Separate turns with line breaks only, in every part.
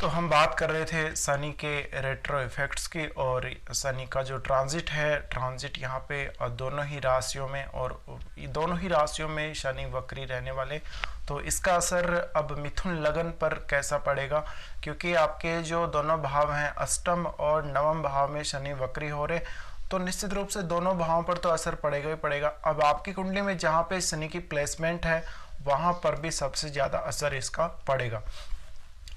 तो हम बात कर रहे थे शनि के रेट्रो इफेक्ट्स की, और शनि का जो ट्रांजिट यहाँ पे दोनों ही राशियों में, और दोनों ही राशियों में शनि वक्री रहने वाले। तो इसका असर अब मिथुन लगन पर कैसा पड़ेगा, क्योंकि आपके जो दोनों भाव हैं अष्टम और नवम भाव में शनि वक्री हो रहे, तो निश्चित रूप से दोनों भावों पर तो असर पड़ेगा ही पड़ेगा। अब आपकी कुंडली में जहाँ पे शनि की प्लेसमेंट है वहाँ पर भी सबसे ज़्यादा असर इसका पड़ेगा।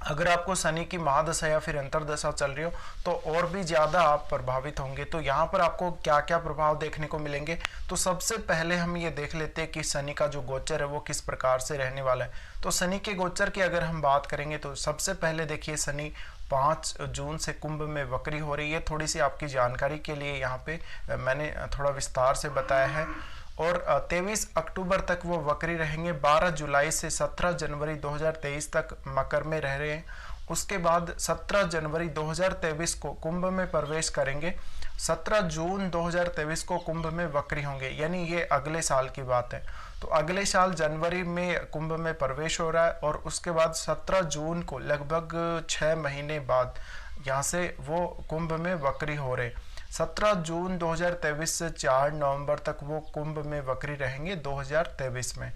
अगर आपको शनि की महादशा या फिर अंतरदशा चल रही हो तो और भी ज़्यादा आप प्रभावित होंगे। तो यहाँ पर आपको क्या क्या प्रभाव देखने को मिलेंगे, तो सबसे पहले हम ये देख लेते हैं कि शनि का जो गोचर है वो किस प्रकार से रहने वाला है। तो शनि के गोचर की अगर हम बात करेंगे तो सबसे पहले देखिए शनि 5 जून से कुंभ में वक्री हो रही है। थोड़ी सी आपकी जानकारी के लिए यहाँ पे मैंने थोड़ा विस्तार से बताया है। और 23 अक्टूबर तक वो वक्री रहेंगे। 12 जुलाई से 17 जनवरी 2023 तक मकर में रह रहे हैं। उसके बाद 17 जनवरी 2023 को कुंभ में प्रवेश करेंगे। 17 जून 2023 को कुंभ में वक्री होंगे, यानी ये अगले साल की बात है। तो अगले साल जनवरी में कुंभ में प्रवेश हो रहा है, और उसके बाद 17 जून को लगभग 6 महीने बाद यहाँ से वो कुंभ में वक्री हो रहे। 17 जून 2023 से 4 नवंबर तक वो कुंभ में वक्री रहेंगे 2023 में।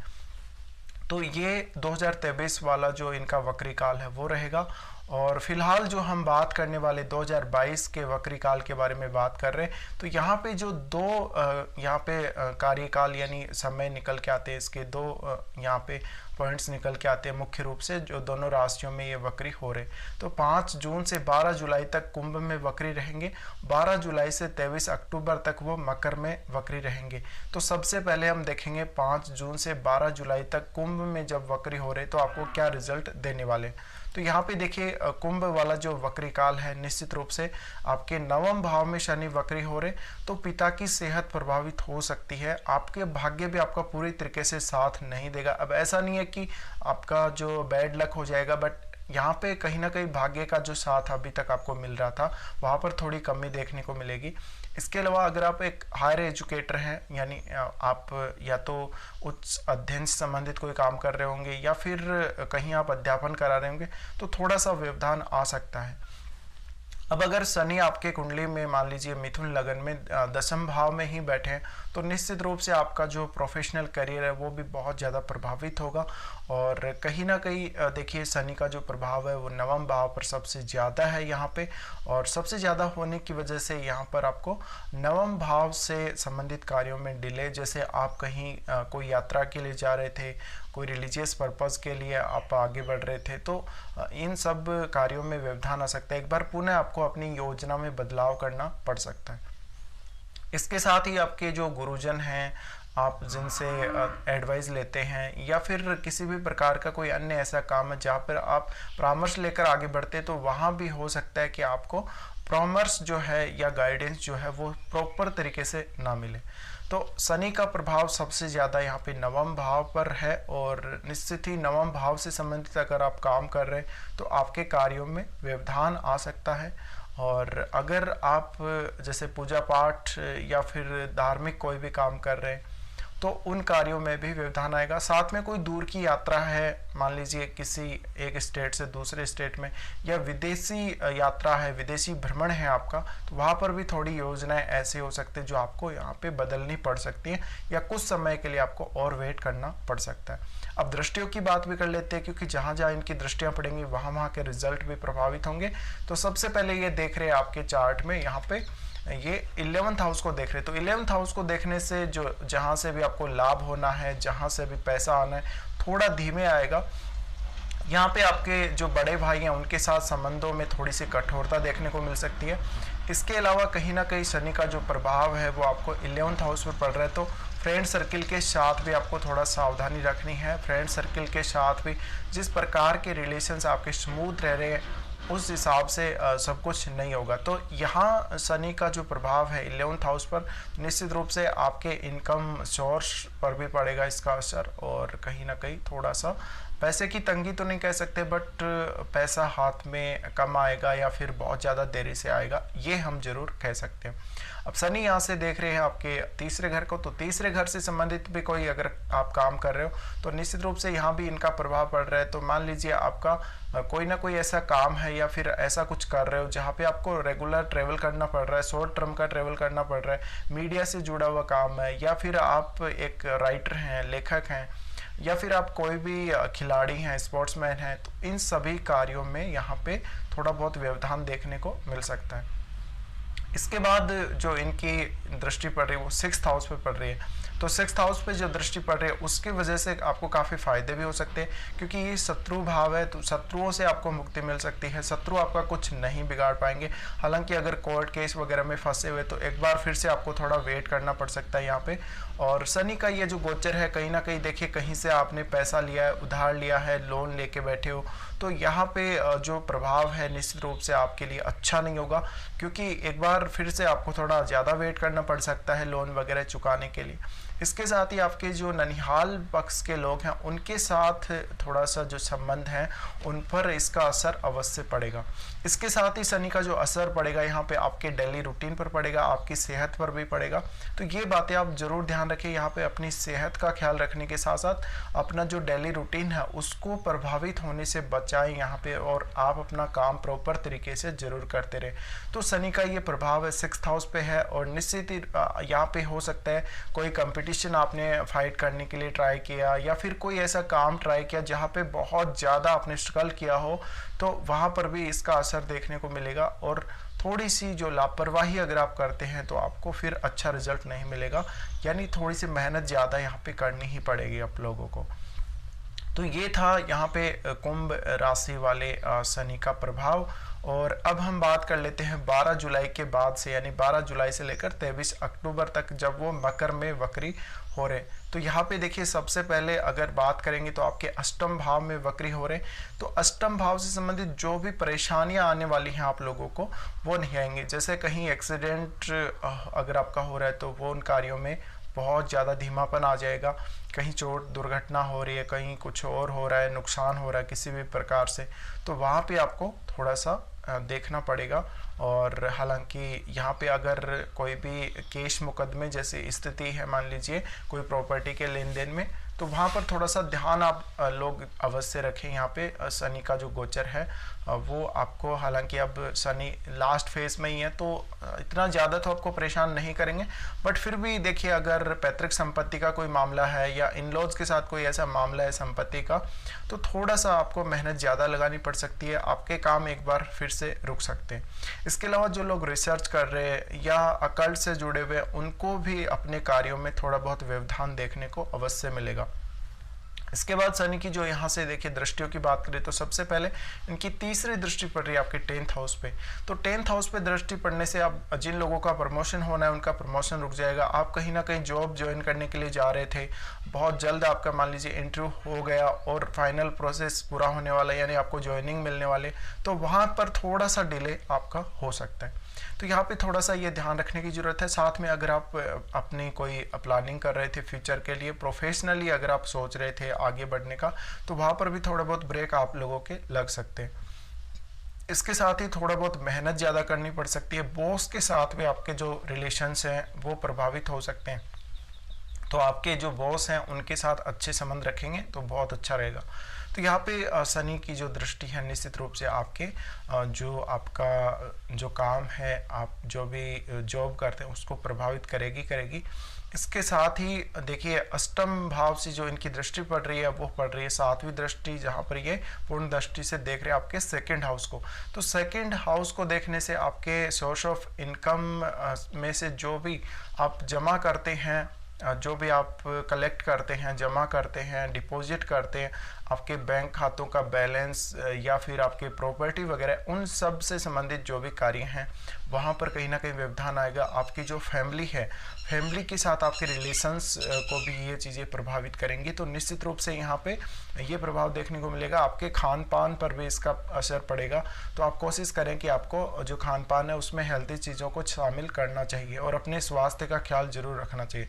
तो ये 2023 वाला जो इनका वक्री काल है वो रहेगा। और फिलहाल जो हम बात करने वाले 2022 के वक्री काल के बारे में बात कर रहे हैं, तो यहाँ पे जो दो यहाँ पे कार्यकाल यानी समय निकल के आते हैं, इसके दो यहाँ पे पॉइंट्स निकल के आते हैं मुख्य रूप से, जो दोनों राशियों में ये वक्री हो रहे। तो 5 जून से 12 जुलाई तक कुंभ में वक्री रहेंगे। 12 जुलाई से 23 अक्टूबर तक वो मकर में वक्री रहेंगे। तो सबसे पहले हम देखेंगे 5 जून से 12 जुलाई तक कुंभ में जब वक्री हो रहे तो आपको क्या रिजल्ट देने वाले। तो यहाँ पे देखिए कुंभ वाला जो वक्री काल है, निश्चित रूप से आपके नवम भाव में शनि वक्री हो रहे, तो पिता की सेहत प्रभावित हो सकती है। आपके भाग्य भी आपका पूरी तरीके से साथ नहीं देगा। अब ऐसा नहीं है कि आपका जो बैड लक हो जाएगा, बट यहाँ पे कहीं ना कहीं भाग्य का जो साथ अभी तक आपको मिल रहा था वहाँ पर थोड़ी कमी देखने को मिलेगी। इसके अलावा अगर आप एक हायर एजुकेटर हैं, यानी आप या तो उच्च अध्ययन से संबंधित कोई काम कर रहे होंगे या फिर कहीं आप अध्यापन करा रहे होंगे, तो थोड़ा सा व्यवधान आ सकता है। अब अगर शनि आपके कुंडली में मान लीजिए मिथुन लगन में दशम भाव में ही बैठे हैं, तो निश्चित रूप से आपका जो प्रोफेशनल करियर है वो भी बहुत ज़्यादा प्रभावित होगा। और कहीं ना कहीं देखिए शनि का जो प्रभाव है वो नवम भाव पर सबसे ज़्यादा है यहाँ पे, और सबसे ज़्यादा होने की वजह से यहाँ पर आपको नवम भाव से संबंधित कार्यों में डिले, जैसे आप कहीं कोई यात्रा के लिए जा रहे थे, कोई रिलीजियस पर्पज़ के लिए आप आगे बढ़ रहे थे, तो इन सब कार्यों में व्यवधान आ सकता है। एक बार पुनः आपको अपनी योजना में बदलाव करना पड़ सकता है। इसके साथ ही आपके जो गुरुजन हैं, आप जिनसे एडवाइस लेते हैं, या फिर किसी भी प्रकार का कोई अन्य ऐसा काम है जहाँ पर आप परामर्श लेकर आगे बढ़ते, तो वहाँ भी हो सकता है कि आपको परामर्श जो है या गाइडेंस जो है वो प्रॉपर तरीके से ना मिले। तो शनि का प्रभाव सबसे ज़्यादा यहाँ पे नवम भाव पर है, और निश्चित ही नवम भाव से संबंधित अगर आप काम कर रहे हैं तो आपके कार्यों में व्यवधान आ सकता है। और अगर आप जैसे पूजा पाठ या फिर धार्मिक कोई भी काम कर रहे हैं तो उन कार्यों में भी व्यवधान आएगा। साथ में कोई दूर की यात्रा है, मान लीजिए किसी एक स्टेट से दूसरे स्टेट में, या विदेशी यात्रा है, विदेशी भ्रमण है आपका, तो वहाँ पर भी थोड़ी योजनाएं ऐसे हो सकते हैं जो आपको यहाँ पे बदलनी पड़ सकती हैं, या कुछ समय के लिए आपको और वेट करना पड़ सकता है। अब दृष्टियों की बात भी कर लेते हैं, क्योंकि जहाँ जहाँ इनकी दृष्टियाँ पड़ेंगी वहाँ के रिजल्ट भी प्रभावित होंगे। तो सबसे पहले ये देख रहे हैं आपके चार्ट में, यहाँ पे ये 11th हाउस को देख रहे, तो 11th हाउस को देखने से जो जहाँ से भी आपको लाभ होना है, जहाँ से भी पैसा आना है, थोड़ा धीमे आएगा। यहाँ पे आपके जो बड़े भाई हैं उनके साथ संबंधों में थोड़ी सी कठोरता देखने को मिल सकती है। इसके अलावा कहीं ना कहीं शनि का जो प्रभाव है वो आपको 11th हाउस पर पड़ रहा है, तो फ्रेंड सर्किल के साथ भी आपको थोड़ा सावधानी रखनी है। फ्रेंड सर्किल के साथ भी जिस प्रकार के रिलेशंस आपके स्मूथ रह रहे हैं उस हिसाब से सब कुछ नहीं होगा। तो यहाँ शनि का जो प्रभाव है 11th हाउस पर, निश्चित रूप से आपके इनकम सोर्स पर भी पड़ेगा इसका असर, और कहीं ना कहीं थोड़ा सा पैसे की तंगी तो नहीं कह सकते, बट पैसा हाथ में कम आएगा या फिर बहुत ज़्यादा देरी से आएगा, ये हम जरूर कह सकते हैं। अब शनि यहाँ से देख रहे हैं आपके तीसरे घर को, तो तीसरे घर से संबंधित भी कोई अगर आप काम कर रहे हो तो निश्चित रूप से यहाँ भी इनका प्रभाव पड़ रहा है। तो मान लीजिए आपका कोई ना कोई ऐसा काम है या फिर ऐसा कुछ कर रहे हो जहाँ पे आपको रेगुलर ट्रेवल करना पड़ रहा है, शॉर्ट टर्म का ट्रेवल करना पड़ रहा है, मीडिया से जुड़ा हुआ काम है, या फिर आप एक राइटर हैं, लेखक हैं, या फिर आप कोई भी खिलाड़ी हैं, स्पोर्ट्समैन हैं, तो इन सभी कार्यों में यहाँ पे थोड़ा बहुत व्यवधान देखने को मिल सकता है। इसके बाद जो इनकी दृष्टि पड़ रही है वो 6th हाउस पे पड़ रही है। तो 6th हाउस पे जो दृष्टि पड़ रही है उसकी वजह से आपको काफ़ी फायदे भी हो सकते हैं, क्योंकि ये शत्रु भाव है, तो शत्रुओं से आपको मुक्ति मिल सकती है। शत्रु आपका कुछ नहीं बिगाड़ पाएंगे। हालांकि अगर कोर्ट केस वगैरह में फंसे हुए तो एक बार फिर से आपको थोड़ा वेट करना पड़ सकता है यहाँ पे। और शनि का ये जो गोचर है, कहीं ना कहीं देखिए कहीं से आपने पैसा लिया है, उधार लिया है, लोन लेके बैठे हो, तो यहाँ पे जो प्रभाव है निश्चित रूप से आपके लिए अच्छा नहीं होगा, क्योंकि एक बार फिर से आपको थोड़ा ज़्यादा वेट करना पड़ सकता है लोन वगैरह चुकाने के लिए। इसके साथ ही आपके जो ननिहाल पक्ष के लोग हैं उनके साथ थोड़ा सा जो संबंध है उन पर इसका असर अवश्य पड़ेगा। इसके साथ ही शनि का जो असर पड़ेगा यहाँ पे आपके डेली रूटीन पर पड़ेगा, आपकी सेहत पर भी पड़ेगा। तो ये बातें आप जरूर ध्यान रखें, यहाँ पे अपनी सेहत का ख्याल रखने के साथ साथ अपना जो डेली रूटीन है उसको प्रभावित होने से बचाएं यहाँ पे, और आप अपना काम प्रॉपर तरीके से जरूर करते रहे। तो शनि का ये प्रभाव है 6th हाउस पे है, और निश्चित ही यहाँ पे हो सकता है कोई कंपटीशन आपने फाइट करने के लिए ट्राई किया, या फिर कोई ऐसा काम ट्राई किया जहाँ पे बहुत ज़्यादा आपने स्ट्रगल किया हो, तो वहाँ पर भी इसका असर देखने को मिलेगा। और थोड़ी सी जो लापरवाही अगर आप करते हैं तो आपको फिर अच्छा रिजल्ट नहीं मिलेगा, यानी थोड़ी सी मेहनत ज़्यादा यहाँ पे करनी ही पड़ेगी आप लोगों को। तो ये था यहाँ पे कुंभ राशि वाले शनि का प्रभाव। और अब हम बात कर लेते हैं 12 जुलाई के बाद से, यानी 12 जुलाई से लेकर 23 अक्टूबर तक जब वो मकर में वक्री हो रहे। तो यहाँ पे देखिए सबसे पहले अगर बात करेंगे तो आपके अष्टम भाव में वक्री हो रहे, तो अष्टम भाव से संबंधित जो भी परेशानियां आने वाली हैं आप लोगों को वो नहीं आएंगे। जैसे कहीं एक्सीडेंट अगर आपका हो रहा है तो वो उन कार्यों में बहुत ज़्यादा धीमापन आ जाएगा, कहीं चोट दुर्घटना हो रही है, कहीं कुछ और हो रहा है, नुकसान हो रहा है किसी भी प्रकार से, तो वहाँ पे आपको थोड़ा सा देखना पड़ेगा। और हालांकि यहाँ पे अगर कोई भी केस मुकदमे जैसी स्थिति है, मान लीजिए कोई प्रॉपर्टी के लेन देन में, तो वहाँ पर थोड़ा सा ध्यान आप लोग अवश्य रखें। यहाँ पे शनि का जो गोचर है वो आपको, हालांकि अब शनि लास्ट फेज में ही है तो इतना ज़्यादा तो आपको परेशान नहीं करेंगे, बट फिर भी देखिए अगर पैतृक संपत्ति का कोई मामला है या इन लॉज के साथ कोई ऐसा मामला है संपत्ति का, तो थोड़ा सा आपको मेहनत ज़्यादा लगानी पड़ सकती है, आपके काम एक बार फिर से रुक सकते हैं। इसके अलावा जो लोग रिसर्च कर रहे हैं या अकल्ट से जुड़े हुए उनको भी अपने कार्यों में थोड़ा बहुत व्यवधान देखने को अवश्य मिलेगा। इसके बाद शनि की जो यहाँ से देखिए दृष्टियों की बात करें तो सबसे पहले इनकी तीसरी दृष्टि पड़ रही है आपके 10th हाउस पे। तो 10th हाउस पे दृष्टि पड़ने से आप जिन लोगों का प्रमोशन होना है उनका प्रमोशन रुक जाएगा। आप कहीं ना कहीं जॉब ज्वाइन करने के लिए जा रहे थे, बहुत जल्द आपका मान लीजिए इंटरव्यू हो गया और फाइनल प्रोसेस पूरा होने वाला है, यानी आपको ज्वाइनिंग मिलने वाले, तो वहाँ पर थोड़ा सा डिले आपका हो सकता है। तो यहाँ पे थोड़ा सा ये ध्यान रखने की ज़रूरत है। साथ में अगर आप अपनी कोई प्लानिंग कर रहे थे फ्यूचर के लिए, प्रोफेशनली अगर आप सोच रहे थे आगे बढ़ने का, तो वहाँ पर भी थोड़ा बहुत ब्रेक आप लोगों के लग सकते हैं। इसके साथ ही थोड़ा बहुत मेहनत ज़्यादा करनी पड़ सकती है। बॉस के साथ में आपके जो रिलेशंस हैं वो प्रभावित हो सकते हैं, तो आपके जो बॉस हैं उनके साथ अच्छे संबंध रखेंगे तो बहुत अच्छा रहेगा। तो यहाँ पे शनि की जो दृष्टि है निश्चित रूप से आपके जो आपका जो काम है, आप जो भी जॉब करते हैं उसको प्रभावित करेगी। इसके साथ ही देखिए अष्टम भाव से जो इनकी दृष्टि पड़ रही है वो पड़ रही है 7वीं दृष्टि, जहाँ पर ये पूर्ण दृष्टि से देख रहे हैं आपके 2nd हाउस को। तो 2nd हाउस को देखने से आपके सोर्स ऑफ इनकम में से जो भी आप जमा करते हैं, जो भी आप कलेक्ट करते हैं, जमा करते हैं, डिपॉजिट करते हैं, आपके बैंक खातों का बैलेंस या फिर आपके प्रॉपर्टी वगैरह, उन सब से संबंधित जो भी कार्य हैं वहाँ पर कहीं ना कहीं व्यवधान आएगा। आपकी जो फैमिली है, फैमिली के साथ आपके रिलेशंस को भी ये चीज़ें प्रभावित करेंगी। तो निश्चित रूप से यहाँ पे ये प्रभाव देखने को मिलेगा। आपके खान पान पर भी इसका असर पड़ेगा, तो आप कोशिश करें कि आपको जो खान पान है उसमें हेल्दी चीज़ों को शामिल करना चाहिए और अपने स्वास्थ्य का ख्याल जरूर रखना चाहिए।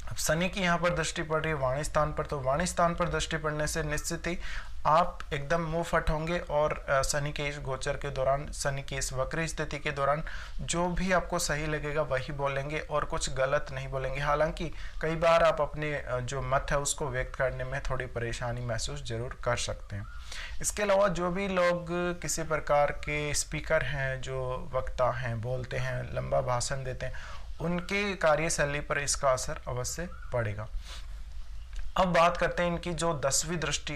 अब शनि की यहाँ पर दृष्टि पड़ रही है वाणी स्थान पर, तो वाणी स्थान पर दृष्टि पड़ने से निश्चित ही आप एकदम मुंह फट होंगे और शनि के इस गोचर के दौरान, शनि की इस वक्री स्थिति के दौरान जो भी आपको सही लगेगा वही बोलेंगे और कुछ गलत नहीं बोलेंगे। हालांकि कई बार आप अपने जो मत है उसको व्यक्त करने में थोड़ी परेशानी महसूस जरूर कर सकते हैं। इसके अलावा जो भी लोग किसी प्रकार के स्पीकर हैं, जो वक्ता हैं, बोलते हैं, लंबा भाषण देते हैं, उनके कार्यशैली पर इसका असर अवश्य पड़ेगा। अब बात करते हैं इनकी जो 10वीं दृष्टि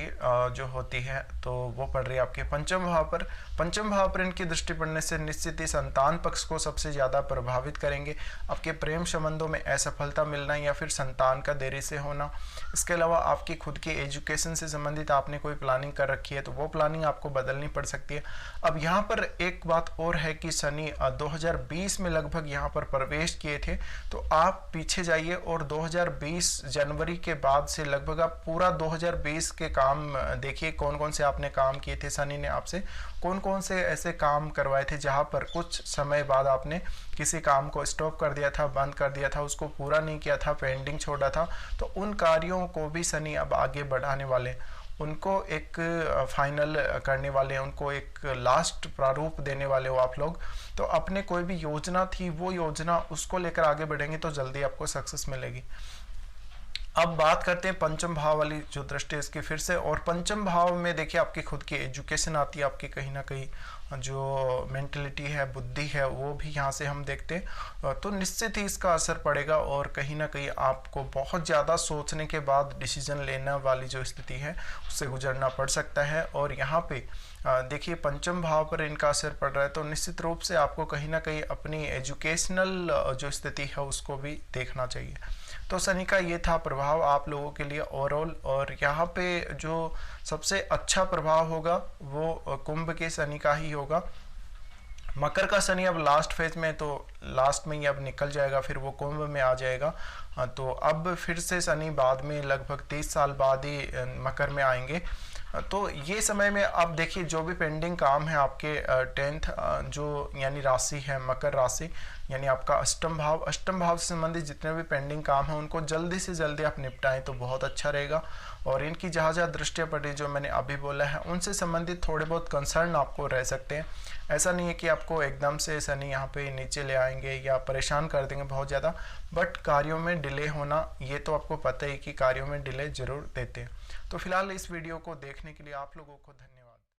जो होती है तो वो पड़ रही है आपके पंचम भाव पर। पंचम भाव पर इनकी दृष्टि पड़ने से निश्चित ही संतान पक्ष को सबसे ज़्यादा प्रभावित करेंगे। आपके प्रेम संबंधों में असफलता मिलना या फिर संतान का देरी से होना। इसके अलावा आपकी खुद की एजुकेशन से संबंधित आपने कोई प्लानिंग कर रखी है तो वो प्लानिंग आपको बदलनी पड़ सकती है। अब यहाँ पर एक बात और है कि शनि 2020 में लगभग यहाँ पर प्रवेश किए थे, तो आप पीछे जाइए और 2020 जनवरी के बाद से लगभग आप पूरा 2020 के काम देखिए, कौन कौन से आपने काम किए थे, शनि ने आपसे कौन कौन से ऐसे काम करवाए थे जहां पर कुछ समय बाद आपने किसी काम को स्टॉप कर दिया था, बंद कर दिया था, उसको पूरा नहीं किया था, पेंडिंग छोड़ा था। तो उन कार्यों को भी शनि अब आगे बढ़ाने वाले, उनको एक फाइनल करने वाले हैं, उनको एक लास्ट प्रारूप देने वाले हो आप लोग। तो अपने कोई भी योजना थी वो योजना उसको लेकर आगे बढ़ेंगे तो जल्दी आपको सक्सेस मिलेगी। अब बात करते हैं पंचम भाव वाली जो दृष्टि है इसकी फिर से, और पंचम भाव में देखिए आपकी खुद की एजुकेशन आती है, आपकी कहीं ना कहीं जो मेंटलिटी है, बुद्धि है, वो भी यहाँ से हम देखते हैं। तो निश्चित ही इसका असर पड़ेगा और कहीं ना कहीं आपको बहुत ज़्यादा सोचने के बाद डिसीजन लेने वाली जो स्थिति है उससे गुजरना पड़ सकता है। और यहाँ पे देखिए पंचम भाव पर इनका असर पड़ रहा है तो निश्चित रूप से आपको कहीं ना कहीं अपनी एजुकेशनल जो स्थिति है उसको भी देखना चाहिए। तो शनि का ये था प्रभाव आप लोगों के लिए ओवरऑल। और यहाँ पे जो सबसे अच्छा प्रभाव होगा वो कुंभ के शनि का ही होगा। मकर का शनि अब लास्ट फेज में, तो लास्ट में ही अब निकल जाएगा, फिर वो कुंभ में आ जाएगा। तो अब फिर से शनि बाद में लगभग 30 साल बाद ही मकर में आएंगे। तो ये समय में आप देखिए जो भी पेंडिंग काम है आपके 10th जो यानी राशि है मकर राशि, यानी आपका अष्टम भाव से संबंधित जितने भी पेंडिंग काम है उनको जल्दी से जल्दी आप निपटाएं तो बहुत अच्छा रहेगा। और इनकी जहाँ जहाँ दृष्टियाँ पड़ी जो मैंने अभी बोला है उनसे संबंधित थोड़े बहुत कंसर्न आपको रह सकते हैं। ऐसा नहीं है कि आपको एकदम से शनि यहाँ पे नीचे ले आएंगे या परेशान कर देंगे बहुत ज़्यादा, बट कार्यों में डिले होना ये तो आपको पता ही कि कार्यों में डिले जरूर देते हैं। तो फिलहाल इस वीडियो को देखने के लिए आप लोगों को धन्यवाद।